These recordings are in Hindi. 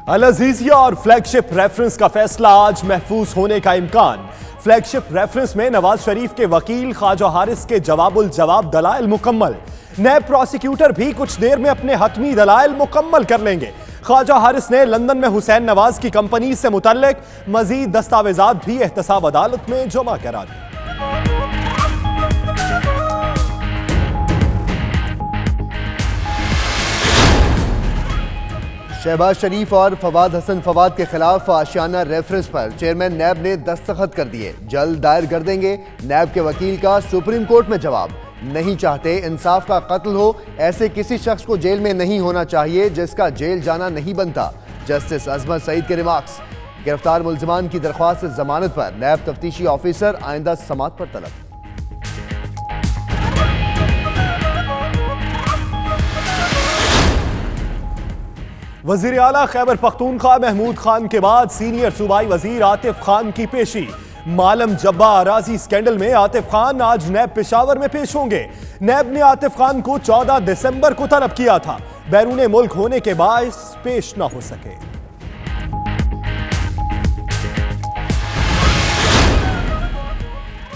अल अजीजिया और फ्लैगशिप रेफरेंस का फैसला आज महफूज होने का इम्कान। फ्लैगशिप रेफरेंस में नवाज शरीफ के वकील ख्वाजा हारिस के जवाबुल जवाब दलाइल मुकम्मल। नैब प्रोसिक्यूटर भी कुछ देर में अपने हतमी दलाइल मुकम्मल कर लेंगे। ख्वाजा हारिस ने लंदन में हुसैन नवाज की कंपनी से मुतल्लिक मजीद दस्तावेजात भी एहतसाब अदालत में जमा करा दी। शहबाज शरीफ और फवाद हसन फवाद के खिलाफ आशियाना रेफरेंस पर चेयरमैन नैब ने दस्तखत कर दिए। जल्द दायर कर देंगे। नैब के वकील का सुप्रीम कोर्ट में जवाब। नहीं चाहते इंसाफ का कत्ल हो। ऐसे किसी शख्स को जेल में नहीं होना चाहिए जिसका जेल जाना नहीं बनता। जस्टिस अजमत सईद के रिमार्क्स। गिरफ्तार मुल्जिमान की दरख्वास्त जमानत पर नैब तफ्तीशी ऑफिसर आइंदा समात पर तलब। वजीर आला खैबर पख्तूनख्वा महमूद खान के बाद सीनियर सूबाई वजीर आतिफ खान की पेशी। मालम जब्बा अराजी स्कैंडल में आतिफ खान आज नैब पेशावर में पेश होंगे। नैब ने आतिफ खान को 14 दिसंबर को तलब किया था। बैरून मुल्क होने के बायस पेश न हो सके।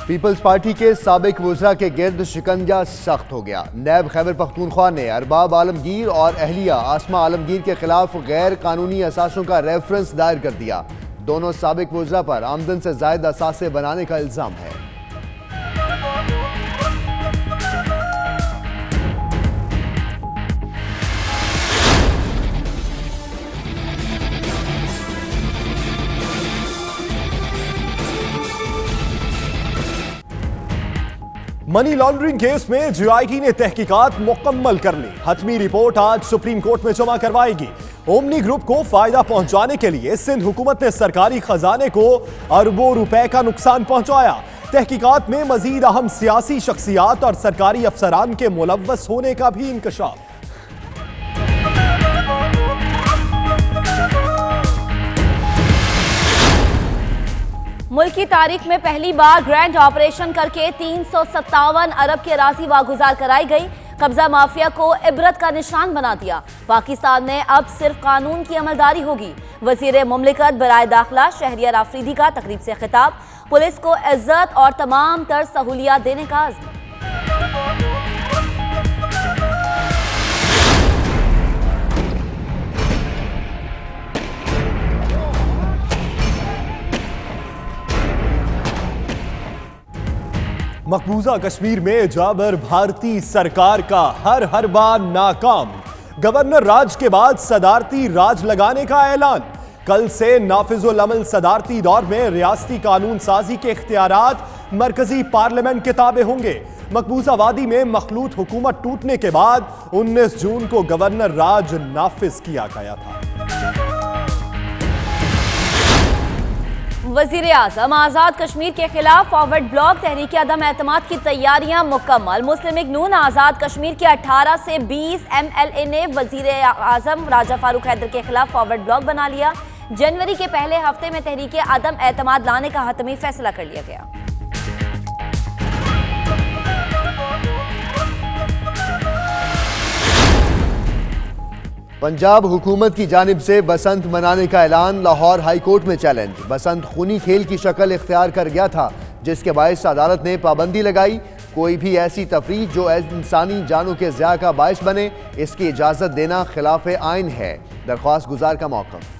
पीपल्स पार्टी के साबिक वज़रा के गिर्द शिकंजा सख्त हो गया। नैब खैबर पख्तूनख्वा ने अरबाब आलमगीर और अहलिया आसमा आलमगीर के खिलाफ गैर कानूनी असासों का रेफरेंस दायर कर दिया। दोनों साबिक वज़रा पर आमदन से जायद असासे बनाने का इल्जाम है। मनी लॉन्ड्रिंग केस में जीआईटी ने तहकीकात मुकम्मल कर ली। हतमी रिपोर्ट आज सुप्रीम कोर्ट में जमा करवाएगी। ओमनी ग्रुप को फायदा पहुंचाने के लिए सिंध हुकूमत ने सरकारी खजाने को अरबों रुपए का नुकसान पहुंचाया। तहकीकात में मजीद अहम सियासी शख्सियात और सरकारी अफसरान के मुलव्वस होने का भी इंकशाफ। मुल्क की तारीख में पहली बार ग्रैंड ऑपरेशन करके 357 अरब की अराजी वागुजार कराई गई। कब्जा माफिया को इबरत का निशान बना दिया। पाकिस्तान में अब सिर्फ कानून की अमलदारी होगी। वजीर मुमलिकत बराए दाखिला शहरियार आफरीदी का तकरीब से खिताब। पुलिस को इज्जत और तमाम तर सहूलियात देने का अज़्म। मकबूजा कश्मीर में जाबर भारतीय सरकार का हर बार नाकाम। गवर्नर राज के बाद सदारती राज लगाने का ऐलान। कल से नाफिजुल अमल सदारती दौर में रियासती कानून साजी के इख्तियारात मरकजी पार्लियामेंट के ताबे होंगे। मकबूजा वादी में मखलूत हुकूमत टूटने के बाद 19 जून को गवर्नर राज नाफिज किया गया था। वजीर आज़म आज़ाद कश्मीर के खिलाफ फॉरवर्ड ब्लॉक तहरीक अदम एतमाद की तैयारियां मुकम्मल। मुस्लिम लीग नून आज़ाद कश्मीर के 18 से 20 MLA ने वजीर आज़म राजा फारूक हैदर के खिलाफ फॉरवर्ड ब्लॉक बना लिया। जनवरी के पहले हफ्ते में तहरीक अदम एतमाद लाने का हतमी फैसला कर लिया गया। पंजाब हुकूमत की जानिब से बसंत मनाने का ऐलान। लाहौर हाई कोर्ट में चैलेंज। बसंत खूनी खेल की शक्ल इख्तियार कर गया था जिसके बायस अदालत ने पाबंदी लगाई। कोई भी ऐसी तफरीह जो इंसानी जानों के ज़िया का बायस बने इसकी इजाज़त देना खिलाफ आइन है। दरख्वास्त गुजार का मौक़िफ़।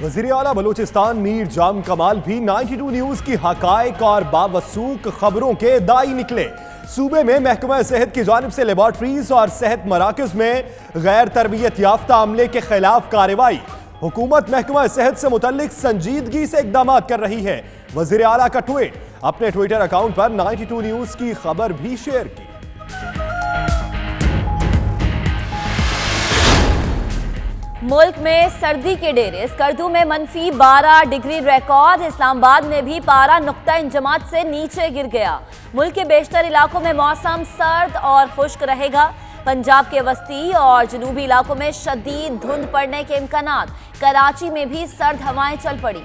वज़ीर आला बलूचिस्तान मीर जाम कमाल भी 92 न्यूज़ की हक़ाइक़ और बावसूक खबरों के दाई निकले। सूबे में महकमा सेहत की जानिब से लेबॉर्ट्रीज और सेहत मराकज़ में गैर तरबियत याफ्ता अमले के खिलाफ कार्रवाई। हुकूमत महकमा सेहत से मुतल्लिक संजीदगी से इक़दाम कर रही है। वज़ीर आला का ट्वीट। अपने ट्विटर अकाउंट पर 92 न्यूज़ की खबर भी शेयर की। मुल्क में सर्दी के डेरे। स्कर्दू में -12 डिग्री रिकॉर्ड। इस्लामाबाद में भी पारा नुक्ता इंजमात से नीचे गिर गया। मुल्क के बेशतर इलाकों में मौसम सर्द और खुश्क रहेगा। पंजाब के वस्ती और जनूबी इलाकों में शदीद धुंध पड़ने के इम्कानात। कराची में भी सर्द हवाएं चल पड़ी।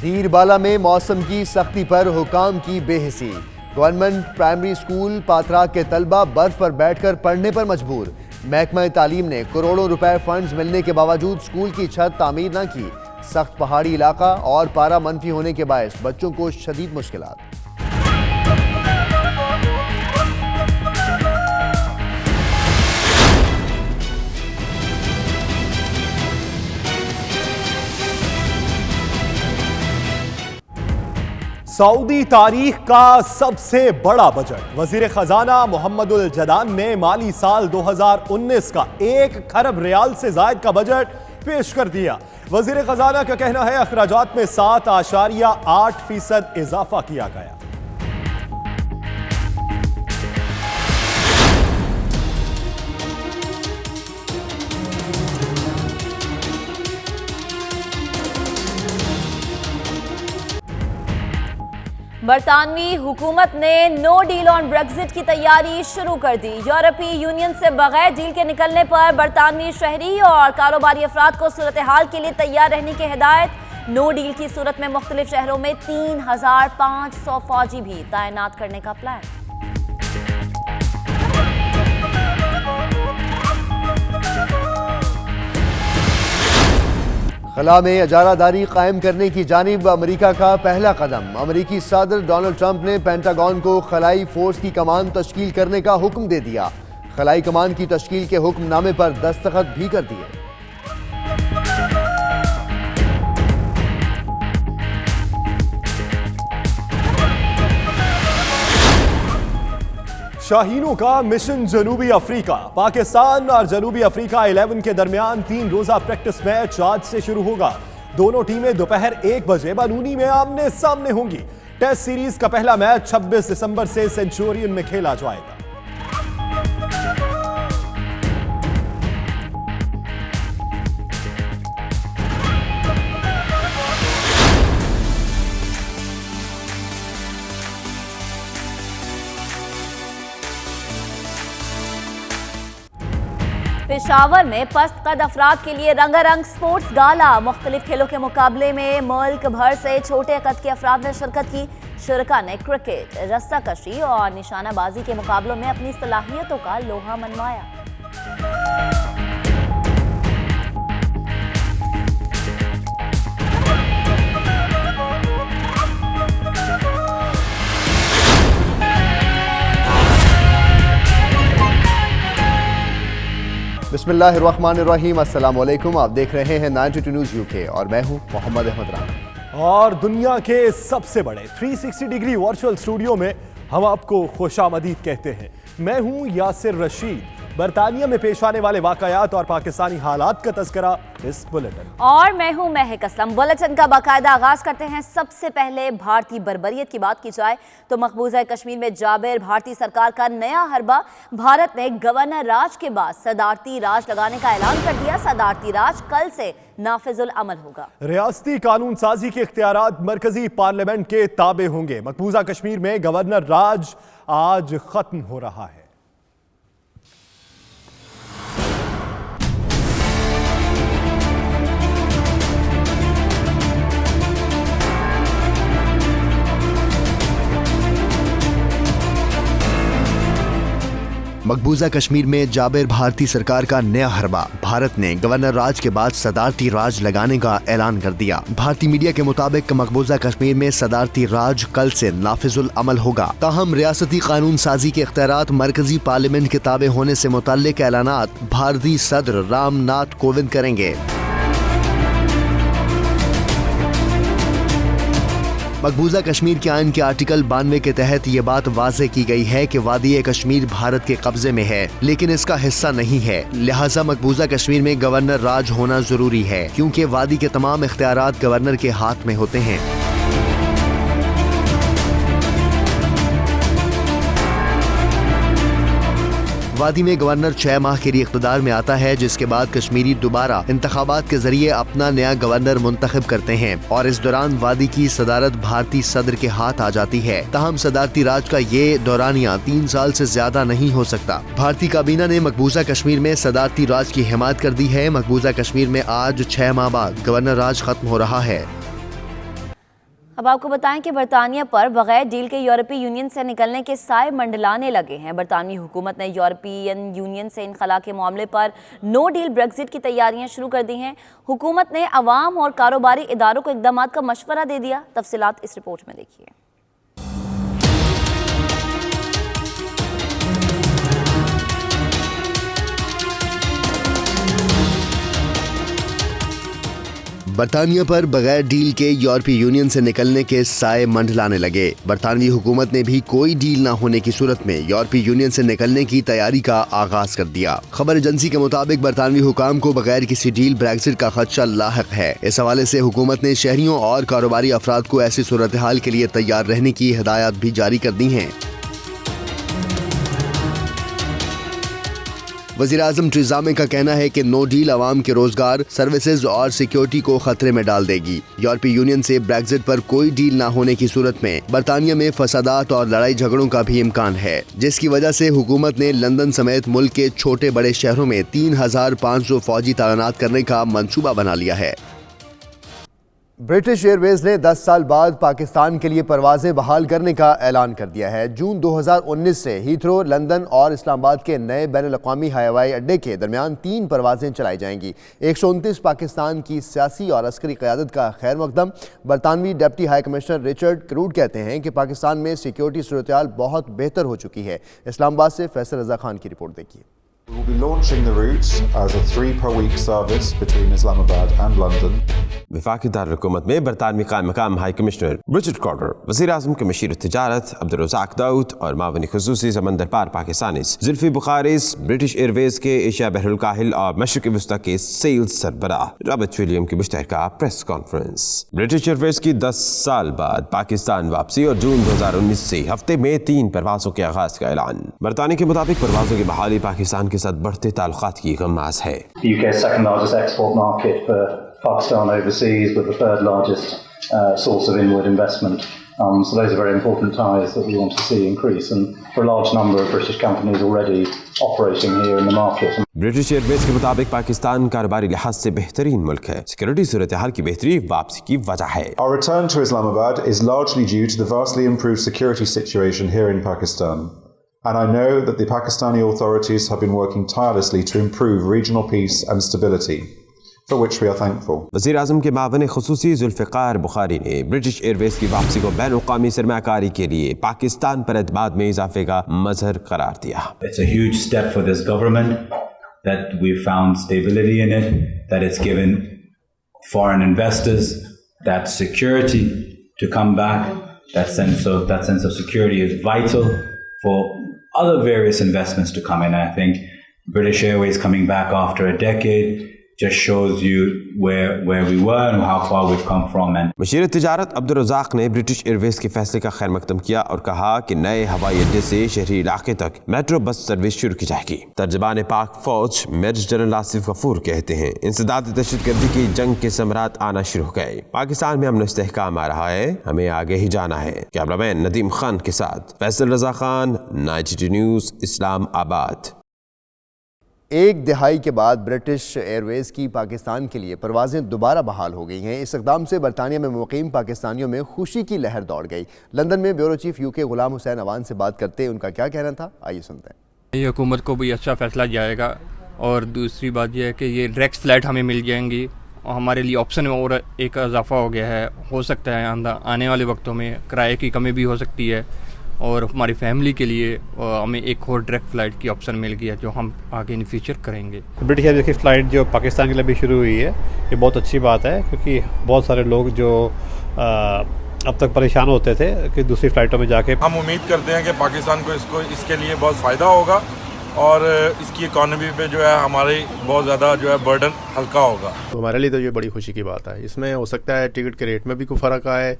डीरबाला में मौसम की सख्ती पर हुकाम की बेहिसी। गवर्नमेंट प्राइमरी स्कूल पात्रा के तलबा बर्फ पर बैठकर पढ़ने पर मजबूर। महकमा तालीम ने करोड़ों रुपए फंड्स मिलने के बावजूद स्कूल की छत तामीर न की। सख्त पहाड़ी इलाका और पारा मनफी होने के बायस बच्चों को शदीद मुश्किलात। सऊदी तारीख का सबसे बड़ा बजट। वजीर खजाना मोहम्मदुल जदान ने माली साल 2019 का 1 खरब रियाल से जायद का बजट पेश कर दिया। वजीर खजाना का कहना है अखराजात में 7.8% इजाफा किया गया। बरतानवी हुकूमत ने नो डील ऑन ब्रेक्जिट की तैयारी शुरू कर दी। यूरोपीय यूनियन से बगैर डील के निकलने पर बरतानवी शहरी और कारोबारी अफराद को सूरत हाल के लिए तैयार रहने की हिदायत। नो डील की सूरत में मुख्तलिफ शहरों में 3500 फौजी भी तैनात करने का प्लान। खला में इजारादारी कायम करने की जानिब अमेरिका का पहला कदम। अमेरिकी सदर डोनाल्ड ट्रंप ने पेंटागन को खलाई फोर्स की कमान तश्कील करने का हुक्म दे दिया। खलाई कमान की तश्कील के हुक्मनामे पर दस्तखत भी कर दिए। शाहीनों का मिशन जनूबी अफ्रीका। पाकिस्तान और जनूबी अफ्रीका 11 के दरमियान 3 रोजा प्रैक्टिस मैच आज से शुरू होगा। दोनों टीमें दोपहर 1 बजे बनूनी में आमने सामने होंगी। टेस्ट सीरीज का पहला मैच 26 दिसंबर से सेंचुरियन में खेला जाएगा। पेशावर में पस्त कद अफराद के लिए रंगारंग स्पोर्ट्स गाला। मुख्तलिफ खेलों के मुकाबले में मुल्क भर से छोटे कद के अफराद ने शिरकत की। शुरका ने क्रिकेट, रस्सा कशी और निशानाबाजी के मुकाबलों में अपनी सलाहियतों का लोहा मनवाया। बिस्मिल्लाहिर्रहमानिर्रहीम। अस्सलाम वालेकुम। आप देख रहे हैं 92 न्यूज़ यूके और मैं हूं मोहम्मद अहमद राना। और दुनिया के सबसे बड़े 360 डिग्री वर्चुअल स्टूडियो में हम आपको खुशामदीद कहते हैं। मैं हूं यासिर रशीद। बरतानिया में पेश आने वाले वाकयात और पाकिस्तानी हालात का तज़किरा इस बुलेटिन। और मैं हूं महक असलम। बुलेटिन का बाकायदा आगाज करते हैं। सबसे पहले भारतीय बर्बरियत की बात की जाए तो मकबूजा कश्मीर में जाबिर भारतीय सरकार का नया हरबा। भारत ने गवर्नर राज के बाद सदारती राज लगाने का ऐलान कर दिया। सदारती राज कल से नाफिजुल अमल होगा। रियासती कानून साजी के इख्तियारात मरकजी पार्लियामेंट के ताबे होंगे। मकबूजा कश्मीर में गवर्नर राज आज खत्म हो रहा है। मकबूजा कश्मीर में जाबिर भारतीय सरकार का नया हरबा। भारत ने गवर्नर राज के बाद सदारती राज लगाने का ऐलान कर दिया। भारतीय मीडिया के मुताबिक मकबूजा कश्मीर में सदारती राज कल से नाफिजुल अमल होगा। ताहम रियासती कानून साजी के इख्तियारात मरकजी पार्लियामेंट के ताबे होने से मुताल्लिक ऐलानात भारतीय सदर रामनाथ कोविंद करेंगे। मकबूजा कश्मीर के आइन के आर्टिकल 92 के तहत ये बात वाज़ेह की गई है कि वादी कश्मीर भारत के कब्जे में है लेकिन इसका हिस्सा नहीं है। लिहाजा मकबूजा कश्मीर में गवर्नर राज होना जरूरी है क्योंकि वादी के तमाम इख्तियारात गवर्नर के हाथ में होते हैं। वादी में गवर्नर 6 माह के लिए इख्तिदार में आता है, जिसके बाद कश्मीरी दोबारा इंतखाबात के जरिए अपना नया गवर्नर मुंतखब करते हैं और इस दौरान वादी की सदारत भारतीय सदर के हाथ आ जाती है। ताहम सदारती राज का ये दौरानिया 3 साल से ज्यादा नहीं हो सकता। भारतीय काबीना ने मकबूजा कश्मीर में सदारती राज की हिमायत कर दी है। मकबूजा कश्मीर में आज 6 माह बाद गवर्नर राज खत्म हो रहा है। अब आपको बताएं कि बरतानिया पर बगैर डील के यूरोपीय यूनियन से निकलने के साए मंडलाने लगे हैं। बरतानवी हुकूमत ने यूरोपियन यूनियन से इनखला के मामले पर नो डील ब्रेक्जिट की तैयारियां शुरू कर दी हैं। हुकूमत ने अवाम और कारोबारी इदारों को इकदाम का मशवरा दे दिया। तफसीलात इस रिपोर्ट में देखिए। बरतानिया पर बगैर डील के यूरोपीय यूनियन से निकलने के साए मंडलाने लगे। बरतानवी हुकूमत ने भी कोई डील न होने की सूरत में यूरोपीय यूनियन से निकलने की तैयारी का आगाज कर दिया। खबर एजेंसी के मुताबिक बरतानवी हुकाम को बगैर किसी डील ब्रेक्जिट का खदशा लाहिक है। इस हवाले से हुकूमत ने शहरियों और कारोबारी अफराद को ऐसी सूरत हाल के लिए तैयार रहने की हिदायत भी जारी कर दी है। वज़ीर-ए-आज़म टेरेसा मे का कहना है कि नो डील अवाम के रोजगार, सर्विसेज और सिक्योरिटी को खतरे में डाल देगी। यूरोपीय यूनियन से ब्रेक्जिट पर कोई डील न होने की सूरत में बरतानिया में फसादात और लड़ाई झगड़ों का भी इम्कान है, जिसकी वजह से हुकूमत ने लंदन समेत मुल्क के छोटे बड़े शहरों में 3500 फौजी तैनात करने का मंसूबा बना लिया है। ब्रिटिश एयरवेज ने 10 साल बाद पाकिस्तान के लिए परवाजें बहाल करने का ऐलान कर दिया है। जून 2019 से हीथ्रो, लंदन और इस्लामाबाद के नए बैनुल-अक़वामी हवाई अड्डे के दरमियान 3 परवाजें चलाई जाएंगी। 129 पाकिस्तान की सियासी और अस्करी क़यादत का खैर मकदम। बरतानवी deputy high commissioner Richard Crowder कहते हैं कि पाकिस्तान में सिक्योरिटी सूरत-ए-हाल बहुत बेहतर हो चुकी है। इस्लामाबाद से फैसल रज़ा खान की रिपोर्ट देखिए। We will be launching the route as a 3-per-week service between Islamabad and London. वफाकी दारुल-हुकूमत में बरतानवी क़ायम मकाम हाई कमिश्नर रिचर्ड क्रॉडर, वज़ीर-ए-आज़म के मशीर तिजारत अब्दुर्रज़ाक दाऊद और मावनी ख़ुसूसी समंदर पार पाकिस्तानीज़ ज़ुल्फ़ी बुखारीज़, ब्रिटिश एयरवेज के एशिया बहरुल काहिल और मशरिक़ वस्ता के सेल्स सरबराह रॉबर्ट विलियम की मुश्तरका प्रेस कॉन्फ्रेंस। ब्रिटिश एयरवेज की 10 साल बाद पाकिस्तान वापसी और जून 2019 से हफ्ते में 3 परवाज़ों के आगाज़ का ऐलान। बरतानिया के मुताबिक परवाज़ों की बहाली पाकिस्तान के साथ बढ़ते ताल्लुकात की गम्मास है। UK's second largest export market for Pakistan overseas, with the third largest source of inward investment. So those are very important ties that we want to see increase, and for a large number of British companies already operating here in the market. British Airways के मुताबिक पाकिस्तान कारोबारी लिहाज से बेहतरीन मुल्क है। सिक्योरिटी सूरत हाल की बेहतरी वापसी की वजह है। Our return to Islamabad is largely due to the vastly improved security situation here in Pakistan. And I know that the Pakistani authorities have been working tirelessly to improve regional peace and stability, for which we are thankful. वज़ीर-ए-आज़म के मावने ख़ुसूसी ज़ुल्फ़िकार बुखारी ने ब्रिटिश एयरवेज की वापसी को बैनुल-अक़वामी सरमायाकारी के लिए पाकिस्तान पर एतमाद में इजाफे का मज़हर करार दिया। It's a huge step for this government that we found stability in it, that it's given foreign investors that security to come back. That sense of security is vital for other various investments to come in. I think British Airways coming back after a decade just shows you where we were and how far we've come from. And machine तिजारत अब्दुर्रज़ाक ने ब्रिटिश एयरवेज के फैसले का खैर मकदम किया और कहा कि नए हवाई अड्डे से शहरी इलाके तक मेट्रो बस सर्विस शुरू की जाएगी। तर्जमान पाक फौज मेजर जनरल आसिफ गफूर कहते हैं, इंसदाद दहशतगर्दी की जंग के समरात आना शुरू हो गए। पाकिस्तान में अमन इस्तेहकाम आ रहा है, हमें आगे ही जाना है। कैमरामैन नदीम खान के साथ फैसल रज़ा खान, 92 न्यूज़, इस्लामाबाद। एक दिहाई के बाद ब्रिटिश एयरवेज की पाकिस्तान के लिए परवाजें दोबारा बहाल हो गई हैं। इस इक़दाम से बरतानिया में मुक़ीम पाकिस्तानियों में खुशी की लहर दौड़ गई। लंदन में bureau chief UK Ghulam Hussain Awan से बात करते उनका क्या कहना था, आइए सुनते हैं। ये हुकूमत को भी अच्छा फ़ैसला जाएगा, और दूसरी बात यह है कि ये डायरेक्ट फ़्लाइट हमें मिल जाएंगी और हमारे लिए ऑप्शन में और एक इजाफा हो गया है। हो सकता है आने वाले वक्तों में किराए की कमी भी हो सकती है, और हमारी फैमिली के लिए हमें एक और डायरेक्ट फ़्लाइट की ऑप्शन मिल गया जो हम आगे इन फ्यूचर करेंगे। ब्रिटिश एयरवेज की फ़्लाइट जो पाकिस्तान के लिए भी शुरू हुई है, ये बहुत अच्छी बात है, क्योंकि बहुत सारे लोग जो अब तक परेशान होते थे कि दूसरी फ़्लाइटों में जाके। हम उम्मीद करते हैं कि पाकिस्तान को इसके लिए बहुत फ़ायदा होगा और इसकी इकॉनमी पे जो है हमारी बहुत ज़्यादा जो है बर्डन हल्का होगा। तो हमारे लिए तो ये बड़ी खुशी की बात है। इसमें हो सकता है टिकट के रेट में भी कोई फ़र्क आए,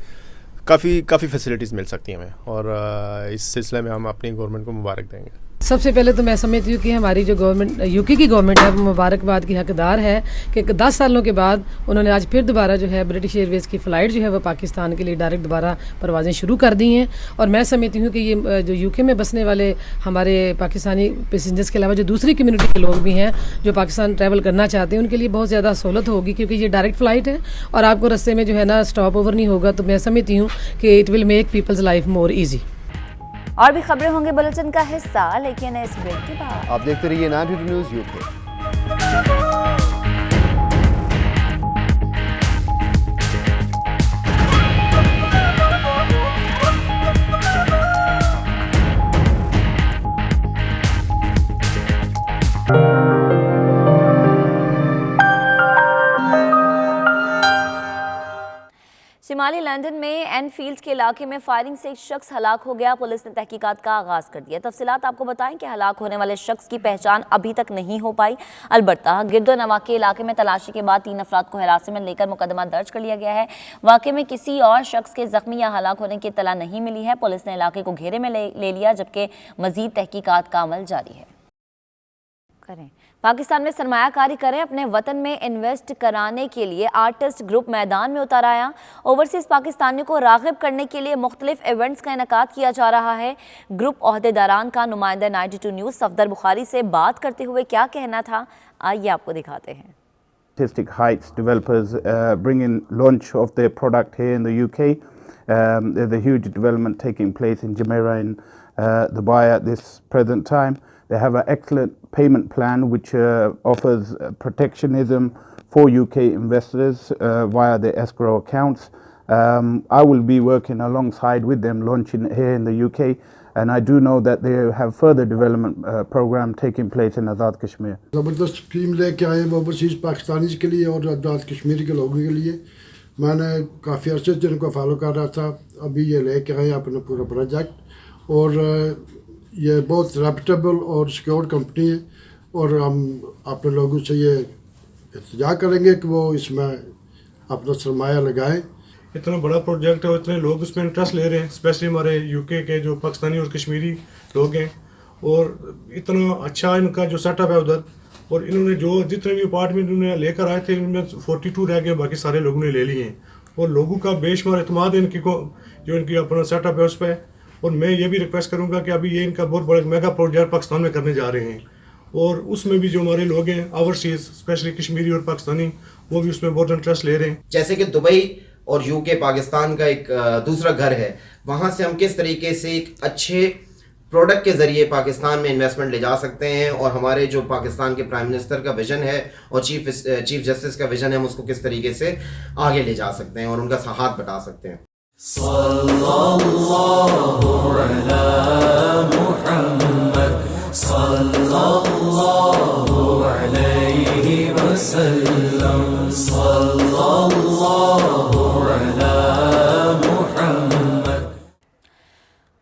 काफ़ी फैसिलिटीज़ मिल सकती हैं हमें, और इस सिलसिले में हम अपनी गवर्नमेंट को मुबारक देंगे। सबसे पहले तो मैं समझती हूँ कि हमारी जो गवर्नमेंट यूके की गवर्नमेंट है वो मुबारकबाद की हकदार है कि 10 सालों के बाद उन्होंने आज फिर दोबारा जो है ब्रिटिश एयरवेज़ की फ़्लाइट जो है वो पाकिस्तान के लिए डायरेक्ट दोबारा परवाज़ें शुरू कर दी हैं। और मैं समझती हूँ कि ये जो यूके में बसने वाले हमारे पाकिस्तानी पैसेंजर्स के अलावा जो दूसरी कम्यूनिटी के लोग भी हैं जो पाकिस्तान ट्रैवल करना चाहते हैं उनके लिए बहुत ज़्यादा सहूलत होगी, क्योंकि ये डायरेक्ट फ़्लाइट है और आपको रास्ते में जो है ना स्टॉप ओवर नहीं होगा। तो मैं समझती हूँ कि it will make people's life more easy. और भी खबरें होंगे बुलेटिन का हिस्सा, लेकिन इस ब्रेक के बाद आप देखते रहिए 92 न्यूज़ यूके। शिमाली लंदन में एनफील्ड के इलाके में फायरिंग से एक शख्स हलाक हो गया। पुलिस ने तहकीकात का आगाज कर दिया। तफसीलात आपको बताएं कि हलाक होने वाले शख्स की पहचान अभी तक नहीं हो पाई। अलबत्ता गिरदोनवा के इलाके में तलाशी के बाद 3 अफराद को हिरासत में लेकर मुकदमा दर्ज कर लिया गया है। वाकई में किसी और शख्स के जख्मी या हलाक होने की इत्तला नहीं मिली है। पुलिस ने इलाके को घेरे में ले लिया, जबकि मजीद तहकीकात का अमल जारी है। पाकिस्तान में सरमायाकारी करें, अपने वतन में इन्वेस्ट कराने के लिए आर्टिस्ट ग्रुप मैदान में उतर आया। ओवरसीज़ पाकिस्तानियों को राग़िब करने के लिए मुख्तलिफ इवेंट्स का इनेकाद किया जा रहा है। ग्रुप ओहदेदारान का नुमाइंदा 92 न्यूज़ सफदर बुखारी से बात करते हुए क्या कहना था, आइए आपको दिखाते हैं। Artistic Heights developers bringing launch of their product here in the UK. There's a huge development taking place in Jumeirah in Dubai at this present time. They have an excellent payment plan which offers protectionism for UK investors via their escrow accounts. I will be working alongside with them launching here in the UK, and I do know that they have further development program taking place in Azad Kashmir. ज़बरदस्त स्कीम लेके आए ओवरसीज़ पाकिस्तानीज़ के लिए और आज़ाद कश्मीर के लोगों के लिए। मैंने काफ़ी अर्से से इनको फॉलो कर रहा था, अभी ये लेके आए अपना पूरा प्रोजेक्ट और ये बहुत रेप्यूटेबल और सिक्योर कंपनी है और हम अपने लोगों से ये इल्तिजा करेंगे कि वो इसमें अपना सरमाया लगाएं। इतना बड़ा प्रोजेक्ट है और इतने लोग उसमें इंटरेस्ट ले रहे हैं, स्पेशली हमारे यूके के जो पाकिस्तानी और कश्मीरी लोग हैं, और इतना अच्छा इनका जो सेटअप है उधर। और इन्होंने जो जितने भी अपार्टमेंट इन्होंने लेकर आए थे उनमें 42 रह गए, बाकी सारे लोगों ने ले लिए हैं और लोगों का बेशुमार एतमाद है इनकी को जो इनकी अपना सेटअप है उस पर। और मैं ये भी रिक्वेस्ट करूंगा कि अभी ये इनका बहुत बड़ा मेगा प्रोजेक्ट पाकिस्तान में करने जा रहे हैं और उसमें भी जो हमारे लोग हैं ओवरसीज स्पेशली कश्मीरी और पाकिस्तानी वो भी उसमें बहुत इंटरेस्ट ले रहे हैं। जैसे कि दुबई और यूके पाकिस्तान का एक दूसरा घर है, वहाँ से हम किस तरीके से एक अच्छे प्रोडक्ट के ज़रिए पाकिस्तान में इन्वेस्टमेंट ले जा सकते हैं और हमारे जो पाकिस्तान के प्राइम मिनिस्टर का विज़न है और चीफ जस्टिस का विज़न है हम उसको किस तरीके से आगे ले जा सकते हैं और उनका हाथ बटा सकते हैं। सल्लल्लाहु अलैहि मुहम्मद सल्लल्लाहु अलैहि वसल्लम सल्लल्लाहु अलैहि मुहम्मद।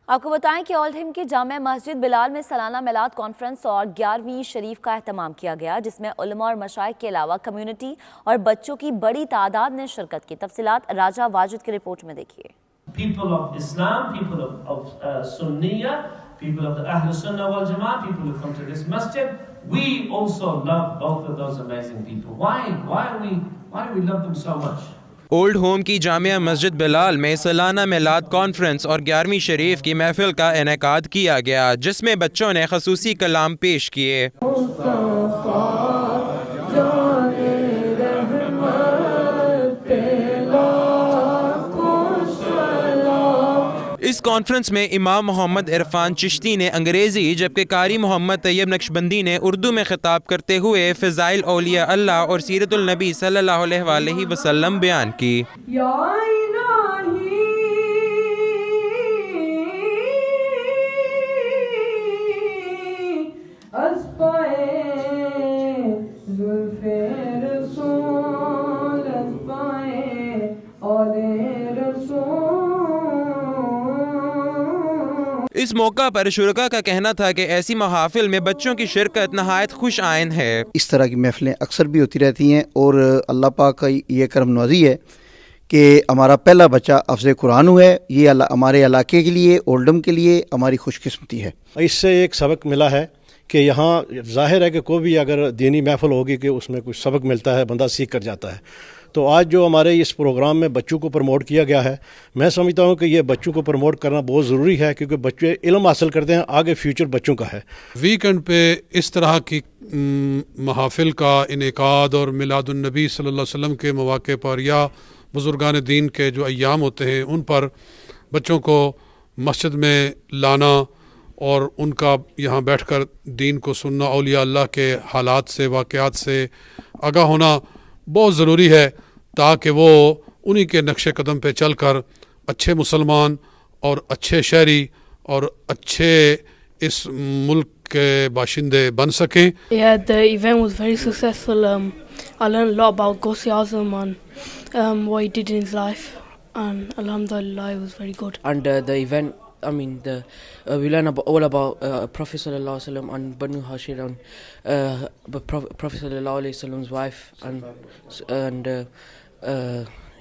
आपको बताएं कि ओल्डहम की जामे मस्जिद बिलाल में सालाना मिलाद कॉन्फ्रेंस और 11वीं शरीफ का एहतमाम किया गया, जिसमें उलमा और मशाइख के अलावा कम्युनिटी और बच्चों की बड़ी तादाद ने शिरकत की। तफसीलात राजा वाजिद की रिपोर्ट में देखिए। People of Islam, people of Sunniya, people of the Ahl Sunnah wal Jama'ah, people who come to this masjid, we also love both of those amazing people. Why do we love them so much? Old home की जामिया मस्जिद बिलाल में सालाना मिलाद कॉन्फ्रेंस और 11वीं शरीफ की महफिल का इनेकाद किया गया, जिसमें बच्चों ने खसूसी कलाम पेश किए। इस कॉन्फ्रेंस में इमाम मोहम्मद इरफान चिश्ती ने अंग्रेज़ी जबकि कारी मोहम्मद तैयब नक्शबंदी ने उर्दू में खिताब करते हुए फ़ज़ाइल औलिया अल्लाह और सीरतुल नबी सल्लल्लाहु अलैहि वसल्लम बयान की। इस मौका पर शुरका का कहना था कि ऐसी महाफिल में बच्चों की शिरकत नहायत खुश आइन है। इस तरह की महफिलें अक्सर भी होती रहती हैं और अल्लाह पाक का ये करम नवाज़ी है कि हमारा पहला बच्चा अफ़ज़ कुरान हुआ है। ये हमारे इलाके के लिए, ओल्डम के लिए हमारी खुशकिस्मती है। इससे एक सबक मिला है कि यहाँ ज़ाहिर है कि कोई भी अगर दीनी महफ़िल होगी कि उसमें कुछ सबक मिलता है, बंदा सीख कर जाता है। तो आज जो हमारे इस प्रोग्राम में बच्चों को प्रमोट किया गया है, मैं समझता हूँ कि ये बच्चों को प्रमोट करना बहुत ज़रूरी है, क्योंकि बच्चे इल्म हासिल करते हैं, आगे फ्यूचर बच्चों का है। वीकेंड पे इस तरह की महाफिल का इनेकाद और मिलादुन्नबी सल्लल्लाहु अलैहि वसल्लम के मौके पर या बुज़ुर्गान दीन के जो अय्याम होते हैं उन पर बच्चों को मस्जिद में लाना और उनका यहाँ बैठकर दीन को सुनना, औलिया अल्लाह के हालात से, वाक़यात से आगाह होना बहुत ज़रूरी है, ताकि वो उन्हीं के नक्शे कदम पे चलकर अच्छे मुसलमान और अच्छे शहरी और अच्छे इस मुल्क के बाशिंदे बन सकें। Yeah, the event was very successful. I learned a lot about Gausi Azam and what he did in his life, and alhamdulillah, it was very good. And the event, I mean, we learn all about Prophet Sallallahu Alaihi Wasallam and Banu Hashir and Prophet Sallallahu Alaihi Wasallam's wife, and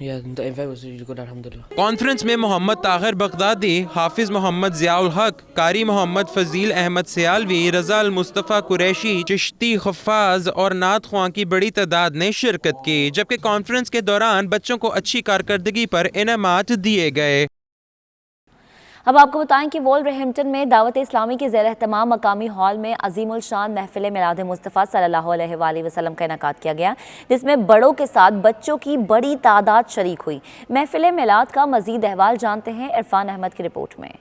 yeah, the event was really good, alhamdulillah. Conference में मोहम्मद ताहिर बगदादी, हाफिज मोहम्मद ज़ियाउल हक, कारी मोहम्मद फजील अहमद सियालवी, रज़ा अल मुस्तफ़ा कुरैशी, चिश्ती हफ़ाज और नात ख्वां की बड़ी तादाद ने शिरकत की, जबकि कॉन्फ्रेंस के दौरान बच्चों को अच्छी कारकर्दगी पर इनामात दिए गए। अब आपको बताएं कि वोल्वरहैम्पटन में दावत इस्लामी के ज़ेर एहतमाम मकामी हॉल में अजीमुल शान महफिल मिलाद मुस्तफ़ा सल्लल्लाहु अलैहि वसल्लम का इनेकाद किया गया, जिसमें बड़ों के साथ बच्चों की बड़ी तादाद शरीक हुई। महफिल मिलाद का मजीद अहवाल जानते हैं इरफान अहमद की रिपोर्ट में।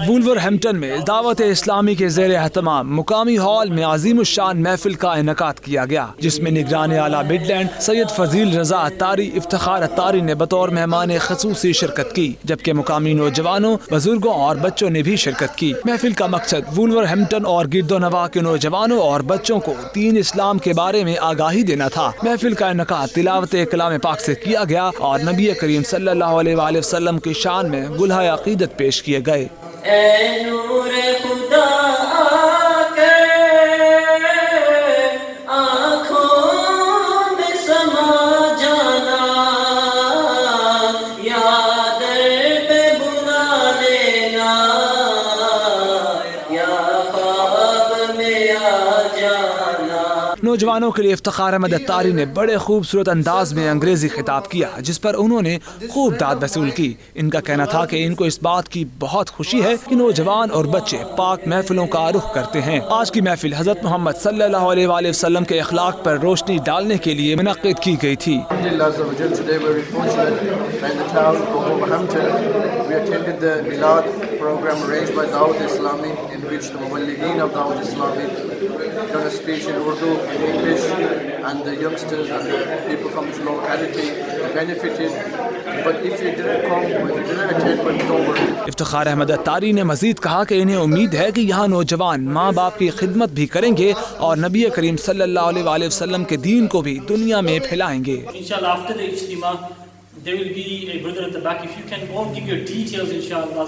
वुल्वरहैम्पटन में दावत इस्लामी के ज़ेर एहतमाम मुकामी हॉल में अजीम शान महफिल का इनेकाद किया गया, जिसमें निगरान आला मिडलैंड सैयद फजील रजा अत्तारी इफ्तिखार अत्तारी ने बतौर मेहमान खसूसी शिरकत की, जबकि मुकामी नौजवानों, बुजुर्गों और बच्चों ने भी शिरकत की। महफिल का मकसद वुल्वरहैम्पटन और गिरदोनवा के नौजवानों और बच्चों को दीन इस्लाम के बारे में आगाही देना था। महफिल का इनेकाद तिलावत कलाम पाक से किया गया और नबी करीम सल्लल्लाहु अलैहि वसल्लम की शान में गुलहाए अकीदत पेश किए गए। नौजवानों के लिए इफ्तिखार अहमद अत्तारी ने बड़े खूबसूरत अंदाज में अंग्रेजी खिताब किया, जिस पर उन्होंने खूब दाद वसूल की। इनका कहना था कि इनको इस बात की बहुत खुशी है कि नौजवान और बच्चे पाक महफिलों का रुख करते हैं। आज की महफिल हजरत मोहम्मद सल्लल्लाहु अलैहि वसल्लम के अखलाक पर रोशनी डालने के लिए मुनक्किद की गई थी। program arranged by Dawat Islami, in which the Muballighin of Dawat Islami done a speech in Urdu, in English, and the youngsters and the people from this locality benefited. But if you didn't come, or if you didn't attend, but don't worry. Iftikhar Ahmad Attari ने मजीद कहा कि इन्हें उम्मीद है कि यहाँ नौजवान माँ बाप की खिदमत भी करेंगे और नबी करीम सल्लल्लाहु अलैहि वसल्लम के दीन को भी दुनिया में फैलाएंगे। There will be a brother at the back. If you can go and give your details, inshallah,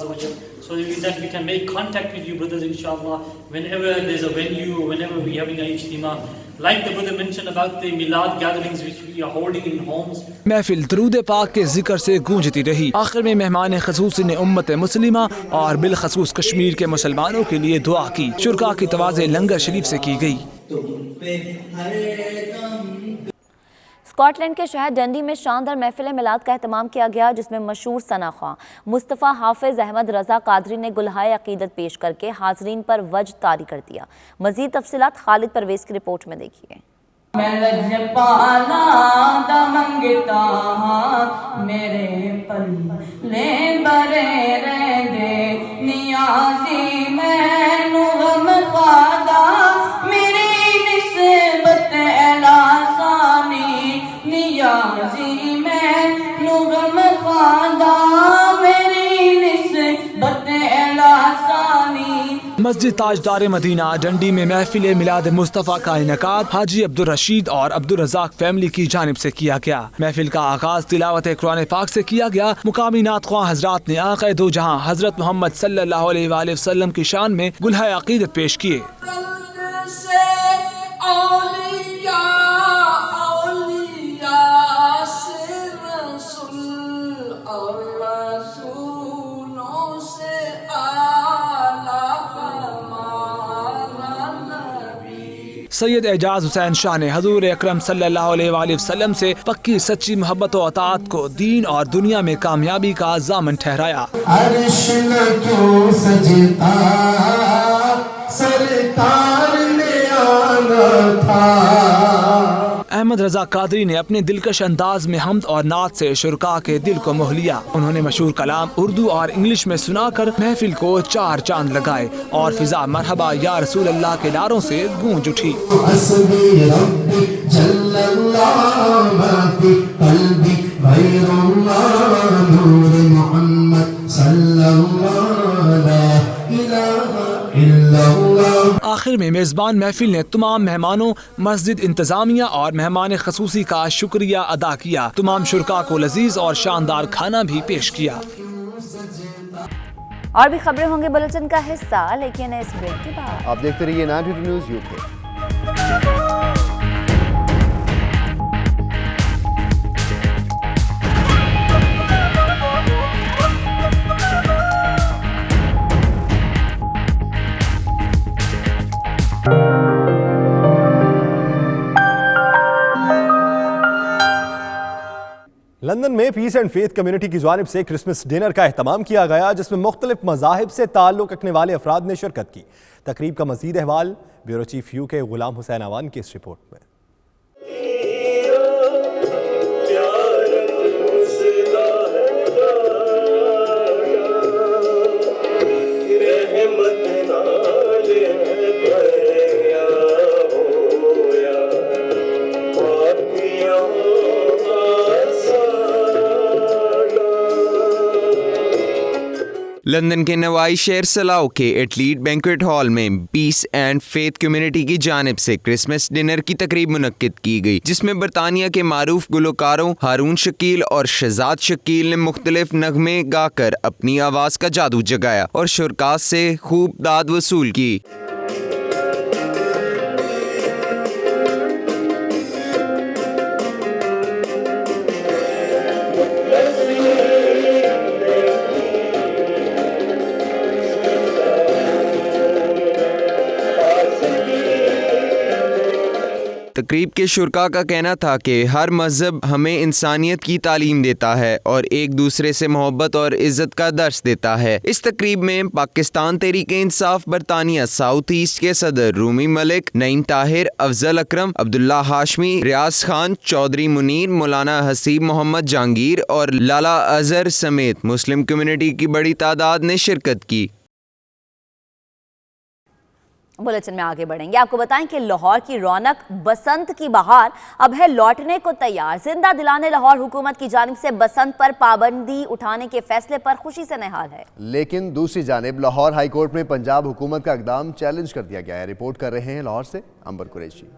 so that we can make contact with you, brothers, inshallah, whenever there's a venue or whenever we're having a ijtima. Like the brother mentioned about the milad gatherings which we are holding in homes. महफिल दरूद पाक के जिक्र से गूंजती रही। आखिर में मेहमान खसूसी ने उम्मत मुस्लिमा और बिलखसूस कश्मीर के मुसलमानों के लिए दुआ की। शुरका की तवाज़े लंगर शरीफ से की गई। स्कॉटलैंड के शहर डंडी में शानदार महफिल मिलाद का एहतमाम किया गया, जिसमें मशहूर सना ख्वां मुस्तफ़ा हाफिज अहमद रजा कादरी ने गुलहाए अकीदत पेश करके हाजरीन पर वज तारी कर दिया। मजीद तफसीलात खालिद परवेज की रिपोर्ट में देखिए। मस्जिद ताजदार मदीना डंडी में महफिल मिलाद मुस्तफ़ा का इनेकाद हाजी अब्दुल रशीद और अब्दुल रज़ाक फैमिली की जानिब से किया गया। महफिल का आगाज तिलावत कुरान पाक से किया गया। मुकामी नात ख्वाह हजरात ने आक़ा दो जहां हजरत मोहम्मद सल्लल्लाहु अलैहि वसल्लम की शान में गुलहाए अक़ीदत पेश किए। सैयद एजाज हुसैन शाह ने हजूर अकरम सल्लल्लाहु अलैहि वसल्लम से पक्की सच्ची मोहब्बत और अताअत को दीन और दुनिया में कामयाबी का ज़ामन ठहराया। अर्श न क्यों सजता सरकार ने आना था। अहमद रजा कादरी ने अपने दिलकश अंदाज में हमद और नात से शुरका के दिल को मोह लिया। उन्होंने मशहूर कलाम उर्दू और इंग्लिश में सुनाकर महफिल को चार चांद लगाए और फिजा मरहबा या रसूल अल्लाह के नारों से गूंज उठी। आखिर में मेज़बान महफिल ने तमाम मेहमानों, मस्जिद इंतजामिया और मेहमान खसूसी का शुक्रिया अदा किया। तमाम शुरका को लजीज और शानदार खाना भी पेश किया। और भी खबरें होंगे बुलेटिन का हिस्सा, लेकिन इस ब्रेक के बाद आप देखते रहिए 92 न्यूज़ यूके। लंदन में पीस एंड फेथ कम्युनिटी की जानिब से क्रिसमस डिनर का एहतमाम किया गया, जिसमें मुख्तलिफ मज़ाहिब से ताल्लुक़ रखने वाले अफराद ने शिरकत की। तकरीब का मज़ीद अहवाल bureau chief UK Ghulam Hussain Awan की इस रिपोर्ट में। लंदन के नवाई शहर सलाओ के एटलीट बैंक्वेट हॉल में पीस एंड फेथ कम्युनिटी की जानिब से क्रिसमस डिनर की तकरीब मुनक्किद की गई, जिसमें बरतानिया के मारूफ गुलकारों हारून शकील और शहजाद शकील ने मुख्तलिफ नगमे गाकर अपनी आवाज़ का जादू जगाया और शुरका से खूब दाद वसूल की। तकरीब के शुरका का कहना था कि हर मज़हब हमें इंसानियत की तालीम देता है और एक दूसरे से मोहब्बत और इज़्ज़त का दर्स देता है। इस तकरीब में पाकिस्तान तहरीके इंसाफ बरतानिया साउथ ईस्ट के सदर रूमी मलिक, नईम ताहिर, अफजल अकरम, अब्दुल्ला हाशमी, रियाज खान, चौधरी मुनीर, मौलाना हसीब मोहम्मद जहांगीर और लाला अजहर समेत मुस्लिम कम्युनिटी की बड़ी तादाद ने शिरकत की। बुलेटिन में आगे बढ़ेंगे। आपको बताएं कि लाहौर की रौनक, बसंत की बहार अब है लौटने को तैयार। जिंदा दिलाने लाहौर हुकूमत की जानिब से बसंत पर पाबंदी उठाने के फैसले पर खुशी से निहाल है, लेकिन दूसरी जानिब लाहौर हाई कोर्ट में पंजाब हुकूमत का इक़दाम चैलेंज कर दिया गया है। रिपोर्ट कर रहे हैं लाहौर से अंबर कुरैशी।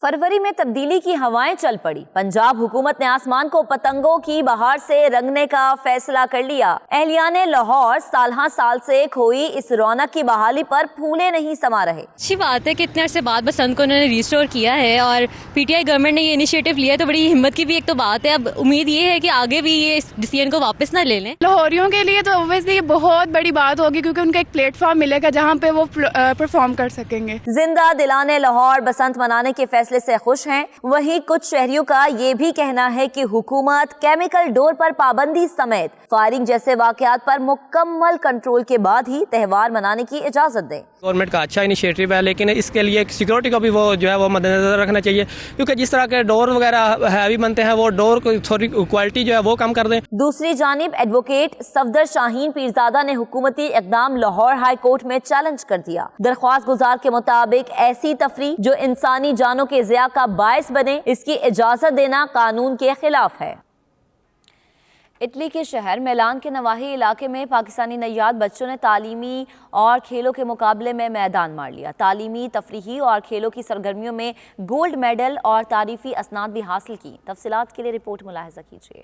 फरवरी में तब्दीली की हवाएं चल पड़ी। पंजाब हुकूमत ने आसमान को पतंगों की बहार से रंगने का फैसला कर लिया। एहलियाने लाहौर साल से खोई इस रौनक की बहाली पर फूले नहीं समा रहे। अच्छी बात है कि इतने अरसे बाद बसंत को उन्होंने रिस्टोर किया है और पीटीआई गवर्नमेंट ने ये इनिशिएटिव लिया, तो बड़ी हिम्मत की भी एक तो बात है। अब उम्मीद ये है कि आगे भी ये इस डिसीजन को वापस ना ले लें। लाहौरियों के लिए तो ऑब्वियसली ये बहुत बड़ी बात होगी, क्योंकि उनको एक प्लेटफॉर्म मिलेगा जहाँ पे वो परफॉर्म कर सकेंगे। जिंदा दिलाने लाहौर बसंत मनाने के फैसले से खुश हैं। वहीं कुछ शहरियों का ये भी कहना है कि हुकूमत केमिकल डोर पर पाबंदी समेत फायरिंग जैसे वाकयात पर मुकम्मल कंट्रोल के बाद ही त्यौहार मनाने की इजाजत दे। गवर्नमेंट का अच्छा इनिशिएटिव है, लेकिन इसके लिए सिक्योरिटी को भी वो जो है वो मद्देनजर रखना चाहिए, क्योंकि जिस तरह के डोर वगैरह हैवी बनते हैं वो डोर को थोड़ी क्वालिटी जो है वो कम कर दें। दूसरी जानिब एडवोकेट सफदर शाहीन पीरजादा ने हुकूमती इक़दाम लाहौर हाई कोर्ट में चैलेंज कर दिया। दरख्वास्त गुजार के मुताबिक ऐसी तफरीक जो इंसानी जानों के ज़िया का बायस बने, इसकी इजाज़त देना कानून के खिलाफ है। इटली के शहर मिलान के नवाही इलाके में पाकिस्तानी नैयाद बच्चों ने तालीमी और खेलों के मुकाबले में मैदान मार लिया। तालीमी, तफरीही और खेलों की सरगर्मियों में गोल्ड मेडल और तारीफी असनाद भी हासिल की। तफसीलात के लिए रिपोर्ट मुलाहिजा कीजिए।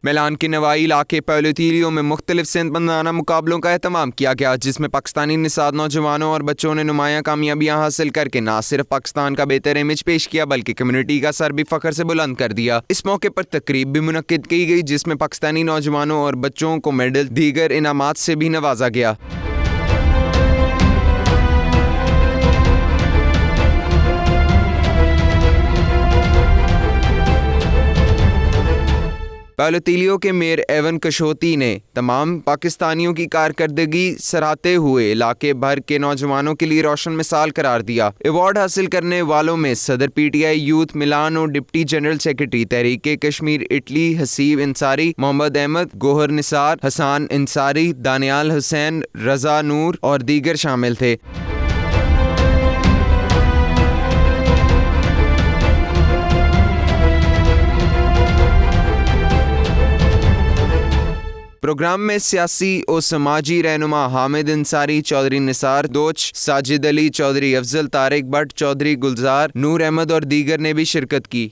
मिलान के नवाई इलाके पैलोतीलियो में मुख्तलिफ सिंधबंदाना मुकाबलों का एहतमाम किया गया, जिसमें पाकिस्तानी निसाद नौजवानों और बच्चों ने नुमायां कामयाबियां हासिल करके न सिर्फ पाकिस्तान का बेहतर इमेज पेश किया बल्कि कम्युनिटी का सर भी फख्र से बुलंद कर दिया। इस मौके पर तकरीब भी मुनक्किद की गई, जिसमें पाकिस्तानी नौजवानों और बच्चों को मेडल, दीगर इनामात से भी नवाजा गया। पैलोतीलियो के मेयर एवन कशोती ने तमाम पाकिस्तानियों की कारकर्दगी सराहते हुए इलाके भर के नौजवानों के लिए रोशन मिसाल करार दिया। अवार्ड हासिल करने वालों में सदर पीटीआई यूथ मिलान और डिप्टी जनरल सेक्रेटरी तहरीक कश्मीर इटली हसीब इंसारी, मोहम्मद अहमद, गोहर निसार, हसान इंसारी, दानियाल हुसैन, रजा नूर और दीगर शामिल थे। प्रोग्राम में सियासी और समाजी रहनुमा हामिद इंसारी, चौधरी निसार दोच, साजिद अली चौधरी, अफजल तारिक भट्ट चौधरी, गुलजार, नूर अहमद और दीगर ने भी शिरकत की।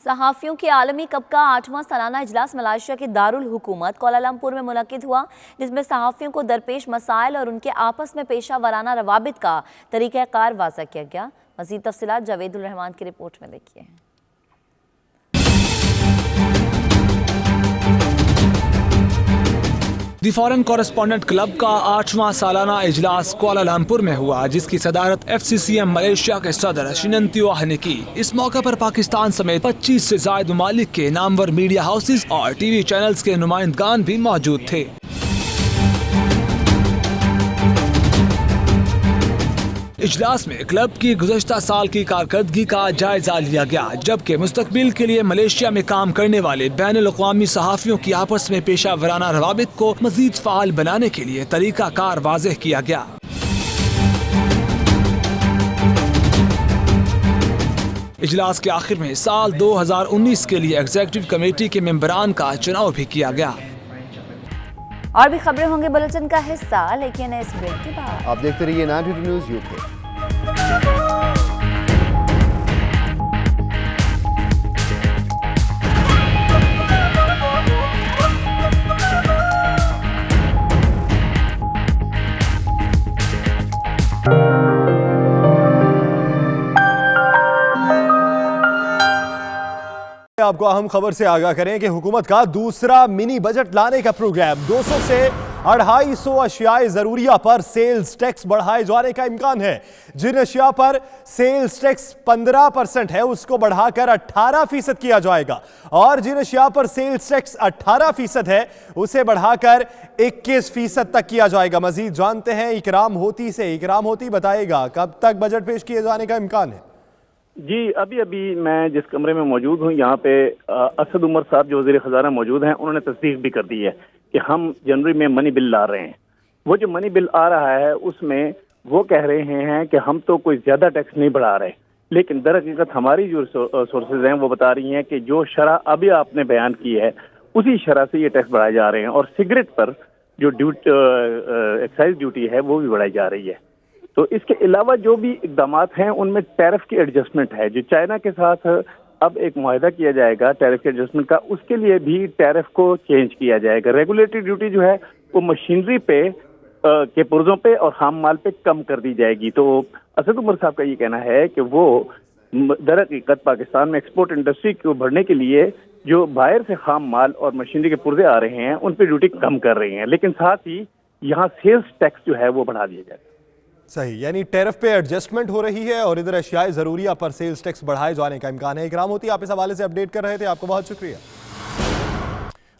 सहाफ़ियों के आलमी कप का 8वां सालाना इजलास मलेशिया के दारुल हुकूमत कोलालमपुर में मुनक्किद हुआ, जिसमें सहाफ़ियों को दरपेश मसाइल और उनके आपस में पेशा वराना रवाबित का तरीक़ाकार वाज़ा किया गया। मज़ीद तफ़सीलात जावेदुल रहमान की रिपोर्ट में देखिए। दी फॉरेन कॉरेस्पॉन्डेंट क्लब का 8वां सालाना इजलास कुआलालंपुर में हुआ, जिसकी सदारत FCCM मलेशिया के सदर शिनंतियोह ने की। इस मौके पर पाकिस्तान समेत 25 से ज्यादा ममालिक के नामवर मीडिया हाउसेज और TV चैनल्स के नुमाइंदगान भी मौजूद थे। इजलास में क्लब की गुज़श्ता साल की कारकर्दगी का जायजा लिया गया, जबकि मुस्तकबिल के लिए मलेशिया में काम करने वाले बैनुल-अक़वामी सहाफ़ियों की आपस में पेशा वराना रवाबित को मज़ीद फ़ाल बनाने के लिए तरीक़ाकार वाज़ेह किया गया। इजलास के आखिर में साल 2019 के लिए एग्जीक्यूटिव कमेटी के मेंबरान का चुनाव भी किया गया। और भी खबरें होंगे बुलेटिन का हिस्सा, लेकिन इस ब्रेक के बाद आप देखते रहिए 92 न्यूज़ यूके। आपको अहम खबर से आगाह करें कि हुकूमत का दूसरा मिनी बजट लाने का प्रोग्राम 200 से 250 अशियाए ज़रूरिया पर सेल्स टैक्स बढ़ाए जाने का इम्कान है। जिन अशिया पर सेल्स टैक्स 15% है उसको बढ़ाकर 18% किया जाएगा और जिन अशिया पर सेल्स टैक्स 18% है उसे बढ़ाकर 21% तक किया जाएगा। मजीद जानते हैं इकराम होती से। इकराम होती बताएगा कब तक बजट पेश किए जाने का इम्कान है। जी अभी मैं जिस कमरे में मौजूद हूँ यहाँ पे असद उमर साहब जो वज़ीर ख़ज़ाना मौजूद हैं, उन्होंने तस्दीक भी कर दी है कि हम जनवरी में मनी बिल ला रहे हैं। वो जो मनी बिल आ रहा है उसमें वो कह रहे हैं कि हम तो कोई ज़्यादा टैक्स नहीं बढ़ा रहे, लेकिन दरअकीकत हमारी जो सोर्सेज हैं वो बता रही हैं कि जो शरह अभी आपने बयान की है उसी शरह से ये टैक्स बढ़ाए जा रहे हैं और सिगरेट पर जो एक्साइज ड्यूटी है वो भी बढ़ाई जा रही है। तो इसके अलावा जो भी इकदाम हैं उनमें टैरिफ की एडजस्टमेंट है। जो चाइना के साथ अब एक मुआहदा किया जाएगा टैरिफ के एडजस्टमेंट का, उसके लिए भी टैरिफ को चेंज किया जाएगा। रेगुलेटरी ड्यूटी जो है वो मशीनरी पे के पुर्जों पे और खाम माल पे कम कर दी जाएगी। तो असद उमर साहब का ये कहना है कि वो दरअकीकत पाकिस्तान में एक्सपोर्ट इंडस्ट्री को बढ़ने के लिए जो बाहर से खाम माल और मशीनरी के पुर्जे आ रहे हैं उन पर ड्यूटी कम कर रही हैं, लेकिन साथ ही यहाँ सेल्स टैक्स जो है वो बढ़ा दिया जाएगा। सही, यानी टैरिफ पे एडजस्टमेंट हो रही है और इधर अशियाए ज़रूरिया पर सेल्स टैक्स बढ़ाए जाने का इम्कान है। इकराम होती आप इस हवाले से अपडेट कर रहे थे, आपको बहुत शुक्रिया।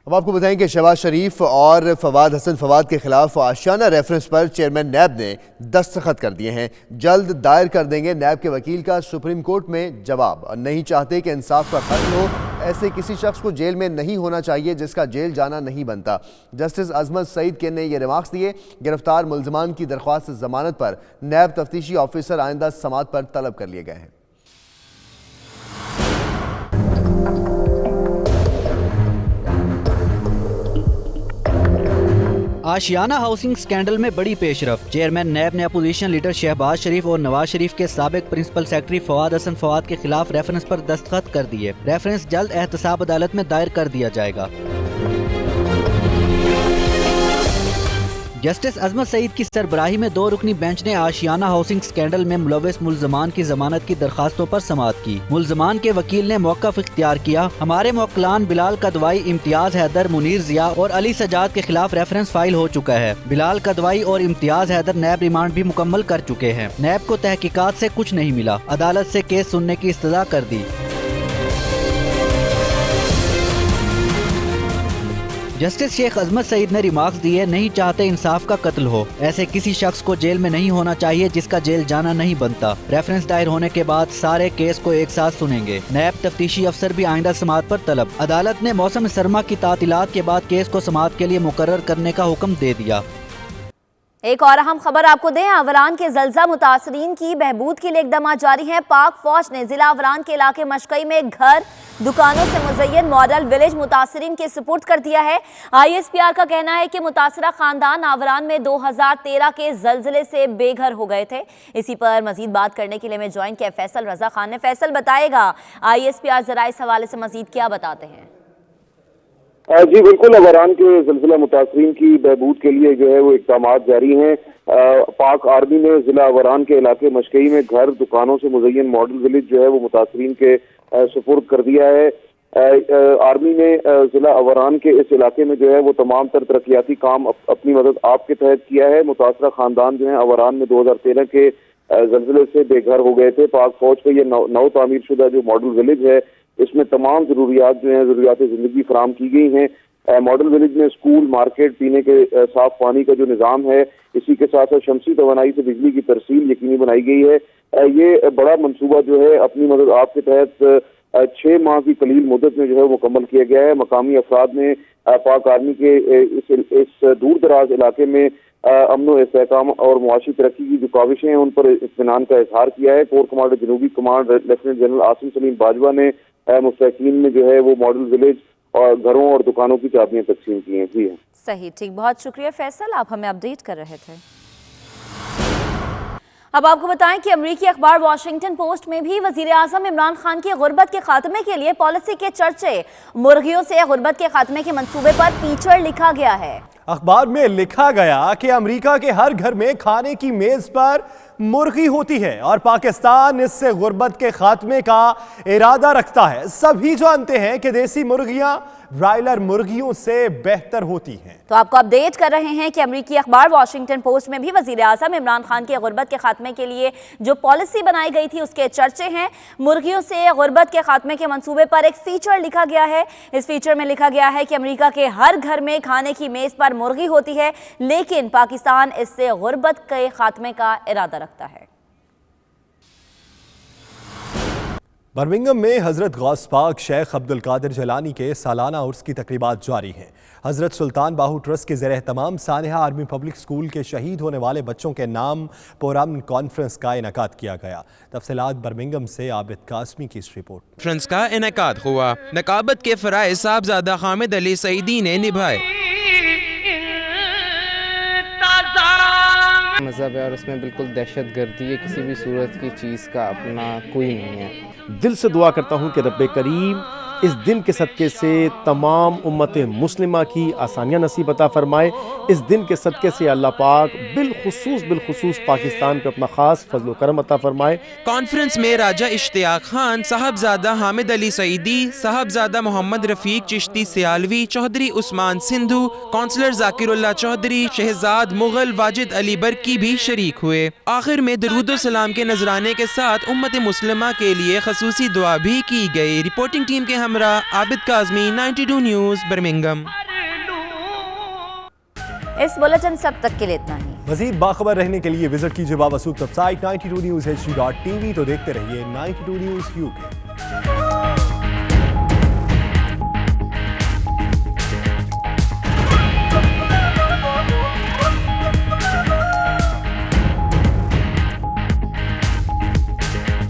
अब आपको बताएं कि शहबाज शरीफ और फवाद हसन फवाद के खिलाफ आशियाना रेफरेंस पर चेयरमैन नैब ने दस्तखत कर दिए हैं। जल्द दायर कर देंगे नैब के वकील का सुप्रीम कोर्ट में जवाब। नहीं चाहते कि इंसाफ का खत्म हो ऐसे किसी शख्स को जेल में नहीं होना चाहिए जिसका जेल जाना नहीं बनता। जस्टिस अजमत सईद के ने ये रिमार्क्स दिए। गिरफ्तार मुल्जमान की दरख्वास्त जमानत पर नैब तफ्तीशी ऑफिसर आइंदा समाअत पर तलब कर लिए गए हैं। आशियाना हाउसिंग स्कैंडल में बड़ी पेशरफ। चेयरमैन नैब ने अपोजिशन लीडर शहबाज शरीफ और नवाज शरीफ के साबिक प्रिंसिपल सेक्रेटरी फवाद हसन फवाद के खिलाफ रेफरेंस पर दस्तखत कर दिए। रेफरेंस जल्द एहतसाब अदालत में दायर कर दिया जाएगा। जस्टिस अजमत सईद की सरबराही में 2 रुकनी बेंच ने आशियाना हाउसिंग स्कैंडल में मुलविस मुल्जमान की जमानत की दरखास्तों पर समाअत की। मुल्जमान के वकील ने मौक़िफ़ इख्तियार किया। हमारे मुवक्किलान बिलाल कदवाई, इम्तियाज हैदर, मुनीर जिया और अली सजाद के खिलाफ रेफरेंस फाइल हो चुका है। बिलाल कदवाई और इम्तियाज हैदर नैब रिमांड भी मुकम्मल कर चुके हैं। नैब को तहकीकात से कुछ नहीं मिला। अदालत से केस सुनने की इस्तदा कर दी। जस्टिस शेख अजमत सईद ने रिमार्क्स दिए, नहीं चाहते इंसाफ का कत्ल हो। ऐसे किसी शख्स को जेल में नहीं होना चाहिए जिसका जेल जाना नहीं बनता। रेफरेंस दायर होने के बाद सारे केस को एक साथ सुनेंगे। नैब तफ्तीशी अफसर भी आइंदा समाअत पर तलब। अदालत ने मौसम सरमा की तातीलात के बाद केस को समाअत के लिए मुकर्रर करने का हुक्म दे दिया। एक और अहम खबर आपको दें, आवरान के जल्जा मुतासरीन की बहबूद के लिए इकदाम जारी हैं। पाक फौज ने जिला आवरान के इलाके मशकई में घर, दुकानों से मुज़य्यन मॉडल विलेज मुतासरीन के सुपुर्द कर दिया है। ISPR का कहना है कि मुतासरा खानदान आवरान में 2013 के जल्जले से बेघर हो गए थे। इसी पर मजीद बात करने के लिए मैं ज्वाइन किया फैसल रजा खान ने। फैसल बताएगा ISPR जरा इस हवाले से मजीद क्या बताते हैं? जी बिल्कुल, आवरान के ज़िलज़िला मुतासरीन की बहबूद के लिए जो है वो इक़दाम जारी हैं। पाक आर्मी ने जिला आवरान के इलाके मशकई में घर, दुकानों से मुज़य्यन मॉडल विलेज जो है वो मुतासरीन के सुपुर्द कर दिया है। आर्मी ने जिला आवरान के इस इलाके में जो है वो तमाम तर तरक्याती काम अपनी मदद आपके तहत किया है। मुतासरा खानदान जो है आवरान में 2013 के ज़ल्ज़ले से बेघर हो गए थे। पाक फौज का ये नौ तामीर शुदा जो मॉडल विलेज है, इसमें तमाम जरूरियात जो हैं, ज़रूरियात ज़िंदगी फराम की गई हैं। मॉडल विलेज में स्कूल, मार्केट, पीने के साफ पानी का जो निज़ाम है, इसी के साथ साथ शमसी तवानाई से बिजली की तरसील यकीनी बनाई गई है। ये बड़ा मनसूबा जो है अपनी मदद आपके तहत 6 माह की कलील मुद्दत में जो है मुकम्मल किया गया है। मकामी अफराद ने पाक आर्मी के इस दूर दराज इलाके में अमन व इस्तेहकाम और मुआशी तरक्की की जो काविशें हैं उन पर इत्मीनान का इजहार किया है। कोर कमांडर जनूबी command lieutenant general Asim Saleem Bajwa ने मुस्तकीन में जो है वो मॉडल विलेज और घरों और दुकानों की चाबियां तकसीम की हैं। जी सही, ठीक, बहुत शुक्रिया फैसल, आप हमें अपडेट कर रहे थे। अब आपको बताएं कि अमरीकी अखबार वॉशिंगटन पोस्ट में भी वजीर आजम इमरान खान की गुर्बत के खात्मे के लिए पॉलिसी के चर्चे। मुर्गियों से गुर्बत के खात्मे के मंसूबे पर फीचर लिखा गया है। अखबार में लिखा गया कि अमेरिका के हर घर में खाने की मेज पर मुर्गी होती है और पाकिस्तान इससे गुर्बत के खात्मे का इरादा रखता है। सभी जानते हैं कि देसी मुर्गियां ब्रायलर मुर्गियों से बेहतर होती हैं। तो आपको अपडेट कर रहे हैं कि अमरीकी अखबार वॉशिंगटन पोस्ट में भी वजीर आजम इमरान खान की गुर्बत के खात्मे के लिए जो पॉलिसी बनाई गई थी उसके चर्चे हैं। मुर्गियों से गुर्बत के खात्मे के मंसूबे पर एक फीचर लिखा गया है। इस फीचर में लिखा गया है कि अमरीका के हर घर में खाने की मेज पर मुर्गी होती है, लेकिन पाकिस्तान इससे गुर्बत के खात्मे का इरादा रखता है। बर्मिंघम में हज़रत गौस पाक शेख अब्दुल कादिर जलानी के सालाना उर्स की तकरीबात जारी हैं। हज़रत सुल्तान बाहू ट्रस्ट के ज़ेर एहतमाम सानिहा आर्मी पब्लिक स्कूल के शहीद होने वाले बच्चों के नाम पुरअमन कॉन्फ्रेंस का इनेकाद किया गया। तफसीलात बर्मिंघम से आबिद कासमी की इस रिपोर्ट। कॉन्फ्रेंस का इनेकाद हुआ, नकाबत के फ़राइज़ साहबजादा हामिद अली सईदी ने निभाए। मज़हब है और उसमें बिल्कुल दहशत गर्दी है, किसी भी सूरत की चीज़ का अपना कोई नहीं है। दिल से दुआ करता हूँ कि रब्बे करीम इस दिन के सदक़े से तमाम उम्मत मुस्लिमा की आसानियाँ नसीब अता फरमाए। इस दिन के सदक़े से अल्लाह पाक बिलखुसूस पाकिस्तान पे अपना ख़ास फजल करम अता फरमाए। कॉन्फ्रेंस में राजा इश्तियाक खान, साहबजादा हामिद अली सईदी, साहबजादा मोहम्मद रफ़ीक चिश्ती सियालवी, चौधरी उस्मान सिंधु, काउंसलर जाकिरुल्लाह चौधरी, शहजाद मुगल वाजिद अली बरकी भी शरीक हुए। आखिर में दरूद सलाम के नजराने के साथ उम्मत मुस्लिमा के लिए खसूसी दुआ भी की गई। रिपोर्टिंग टीम के हमरा आबिद काज़मी, 92 न्यूज़, बर्मिंघम। इस बुलेटिन सब तक के लिए इतना ही। मज़ीद बाखबर रहने के लिए विजिट कीजिए बावसूख वेबसाइट 92newshd.tv। तो देखते रहिए 92 न्यूज़ UK।